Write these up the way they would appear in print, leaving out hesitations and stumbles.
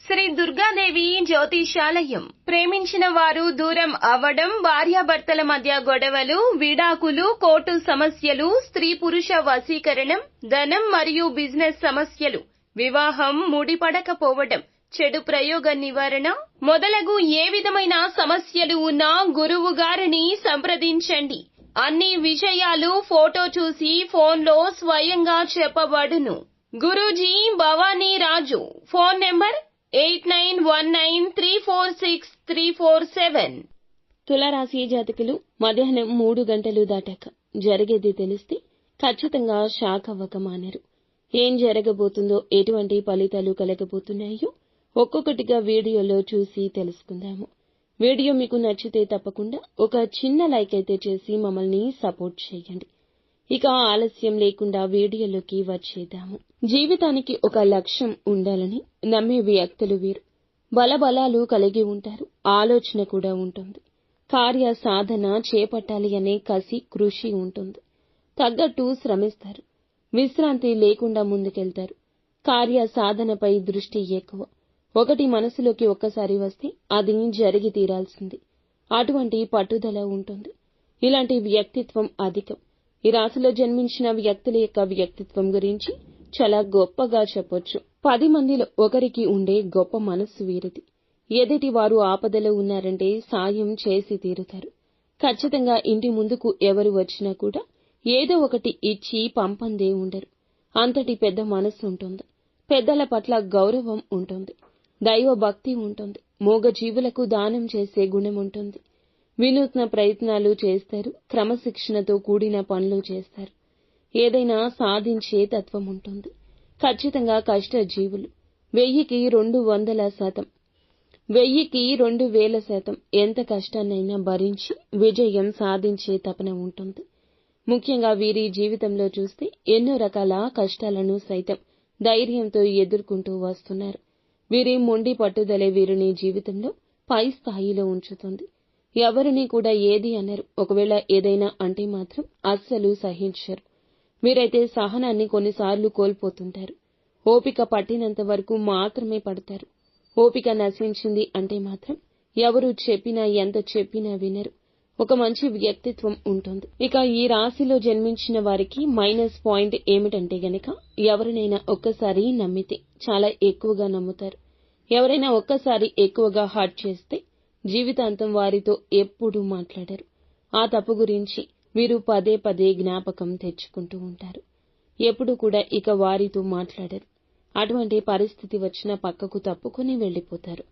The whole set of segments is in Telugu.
శ్రీ దుర్గాదేవి జ్యోతిషాలయం. ప్రేమించిన వారు దూరం అవ్వడం, భార్యాభర్తల మధ్య గొడవలు, విడాకులు, కోర్టు సమస్యలు, స్త్రీ పురుష వశీకరణం, ధనం మరియు బిజినెస్ సమస్యలు, వివాహం ముడిపడకపోవడం, చెడు ప్రయోగ నివారణ మొదలగు ఏ విధమైన సమస్యలు ఉన్నా గురువు గారిని సంప్రదించండి. అన్ని విషయాలు ఫోటో చూసి ఫోన్లో స్వయంగా చెప్పబడును. గురూజీ భవానీ రాజు. Phone number 8919346347. తులారాశి జాతకులు మధ్యాహ్నం 3 గంటలు దాటాక జరిగేది తెలిస్తే ఖచ్చితంగా షాక్ అవ్వక మానరు. ఏం జరగబోతుందో, ఎటువంటి ఫలితాలు కలగబోతున్నాయో ఒక్కొక్కటిగా వీడియోలో చూసి తెలుసుకుందాము. వీడియో మీకు నచ్చితే తప్పకుండా ఒక చిన్న లైక్ అయితే చేసి మమ్మల్ని సపోర్ట్ చేయండి. ఇక ఆలస్యం లేకుండా వీడియోలోకి వచ్చేద్దాము. జీవితానికి ఒక లక్ష్యం ఉండాలని నమ్మే వ్యక్తులు వీరు. బలబలాలు కలిగి ఉంటారు. ఆలోచన కూడా ఉంటుంది. కార్య సాధన చేపట్టాలి అనే కసి, కృషి ఉంటుంది. తగ్గట్టు శ్రమిస్తారు. విశ్రాంతి లేకుండా ముందుకెళ్తారు. కార్య సాధనపై దృష్టి ఎక్కువ. ఒకటి మనసులోకి ఒక్కసారి వస్తే అది జరిగి తీరాల్సింది. అటువంటి పట్టుదల ఉంటుంది. ఇలాంటి వ్యక్తిత్వం అధికం. ఈ రాశిలో జన్మించిన వ్యక్తుల యొక్క వ్యక్తిత్వం గురించి చాలా గొప్పగా చెప్పొచ్చు. 10 మందిలో ఒకరికి ఉండే గొప్ప మనస్సు వీరిది. ఎదుటి వారు ఆపదలో ఉన్నారంటే సాయం చేసి తీరుతారు. ఖచ్చితంగా ఇంటి ముందుకు ఎవరు వచ్చినా కూడా ఏదో ఒకటి ఇచ్చి పంపందే ఉండరు. అంతటి పెద్ద మనస్సు ఉంటుంది. పెద్దల పట్ల గౌరవం ఉంటుంది. దైవ భక్తి ఉంటుంది. మూగ జీవులకు దానం చేసే గుణం ఉంటుంది. వినూత్న ప్రయత్నాలు చేస్తారు. క్రమశిక్షణతో కూడిన పనులు చేస్తారు. ఏదైనా సాధించే తత్వం ఉంటుంది. ఖచ్చితంగా కష్ట జీవులు. 1000కి 200%, 1000కి 2000% ఎంత కష్టాన్నైనా భరించి విజయం సాధించే తపన ఉంటుంది. ముఖ్యంగా వీరి జీవితంలో చూస్తే ఎన్నో రకాల కష్టాలను సైతం ధైర్యంతో ఎదుర్కొంటూ వస్తున్నారు. వీరి మొండి పట్టుదలే వీరిని జీవితంలో పై స్థాయిలో ఉంచుతుంది. ఎవరిని కూడా ఏది అనరు. ఒకవేళ ఏదైనా అంటే మాత్రం అస్సలు సహించరు. వీరైతే సహనాన్ని కొన్నిసార్లు కోల్పోతుంటారు. ఓపిక పట్టినంత వరకు మాత్రమే పడతారు. ఓపిక నశించింది అంటే మాత్రం ఎవరు చెప్పినా, ఎంత చెప్పినా వినరు. ఒక మంచి వ్యక్తిత్వం ఉంటుంది. ఇక ఈ రాశిలో జన్మించిన వారికి మైనస్ పాయింట్ ఏమిటంటే గనక, ఎవరినైనా ఒక్కసారి నమ్మితే చాలా ఎక్కువగా నమ్ముతారు. ఎవరైనా ఒక్కసారి ఎక్కువగా హర్ట్ చేస్తే జీవితాంతం వారితో ఎప్పుడూ మాట్లాడరు. ఆ తప్పు గురించి వీరు పదే పదే జ్ఞాపకం తెచ్చుకుంటూ ఉంటారు. ఎప్పుడు కూడా ఇక వారితో మాట్లాడరు. అటువంటి పరిస్థితి వచ్చినా పక్కకు తప్పుకొని వెళ్లిపోతారు.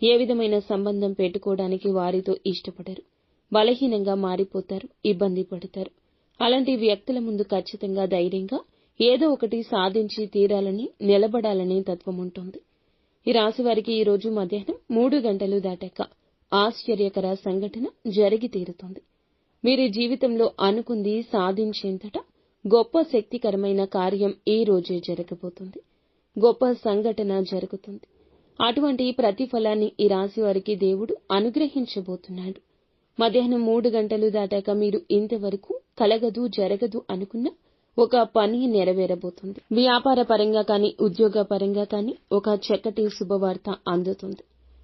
ఏ విధమైన సంబంధం పెట్టుకోవడానికి వారితో ఇష్టపడరు. బలహీనంగా మారిపోతారు. ఇబ్బంది పడతారు. అలాంటి వ్యక్తుల ముందు ఖచ్చితంగా ధైర్యంగా ఏదో ఒకటి సాధించి తీరాలని, నిలబడాలనే తత్వం ఉంటుంది. ఈ రాశి వారికి ఈ రోజు మధ్యాహ్నం 3 గంటలు దాటాక ఆశ్చర్యకర సంఘటన జరిగి తీరుతుంది. వీరి జీవితంలో అనుకుంది సాధించేంతట గొప్ప శక్తికరమైన కార్యం ఈ రోజే జరగబోతుంది. గొప్ప సంఘటన జరుగుతుంది. అటువంటి ప్రతిఫలాన్ని ఈ రాశి వారికి దేవుడు అనుగ్రహించబోతున్నాడు. మధ్యాహ్నం 3 గంటలు దాటాక మీరు ఇంతవరకు కలగదు, జరగదు అనుకున్న ఒక పని నెరవేరబోతుంది. వ్యాపార పరంగా కానీ, ఉద్యోగ పరంగా కానీ ఒక చక్కటి శుభవార్త అందుతుంది.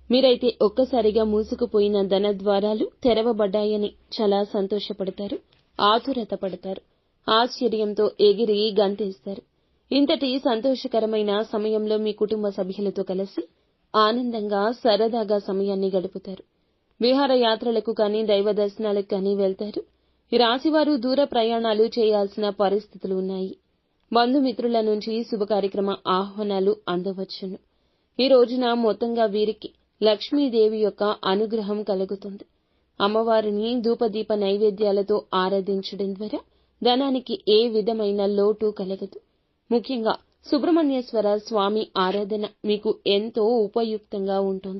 మీరైతే ఒక్కసారిగా మూసుకుపోయిన ధన ద్వారాలు తెరవబడ్డాయని చాలా సంతోషపడతారు. ఆతురత పడతారు. ఆశ్చర్యంతో ఎగిరి గంతేస్తారు. ఇంతటి సంతోషకరమైన సమయంలో మీ కుటుంబ సభ్యులతో కలిసి ఆనందంగా, సరదాగా సమయాన్ని గడుపుతారు. విహారయాత్రలకు కానీ, దైవ దర్శనాలకు కానీ వెళ్తారు. ఈ రాశివారు దూర ప్రయాణాలు చేయాల్సిన పరిస్థితులు ఉన్నాయి. బంధుమిత్రుల నుంచి శుభ కార్యక్రమ ఆహ్వానాలు అందవచ్చును. ఈ రోజున మొత్తంగా వీరికి లక్ష్మీదేవి యొక్క అనుగ్రహం కలుగుతుంది. అమ్మవారిని ధూపదీప నైవేద్యాలతో ఆరాధించడం ద్వారా ధనానికి ఏ విధమైన లోటు కలగదు. ముఖ్యంగా సుబ్రహ్మణ్యేశ్వర స్వామి ఆరాధన మీకు ఎంతో ఉపయుక్తంగా ఉంటుంది.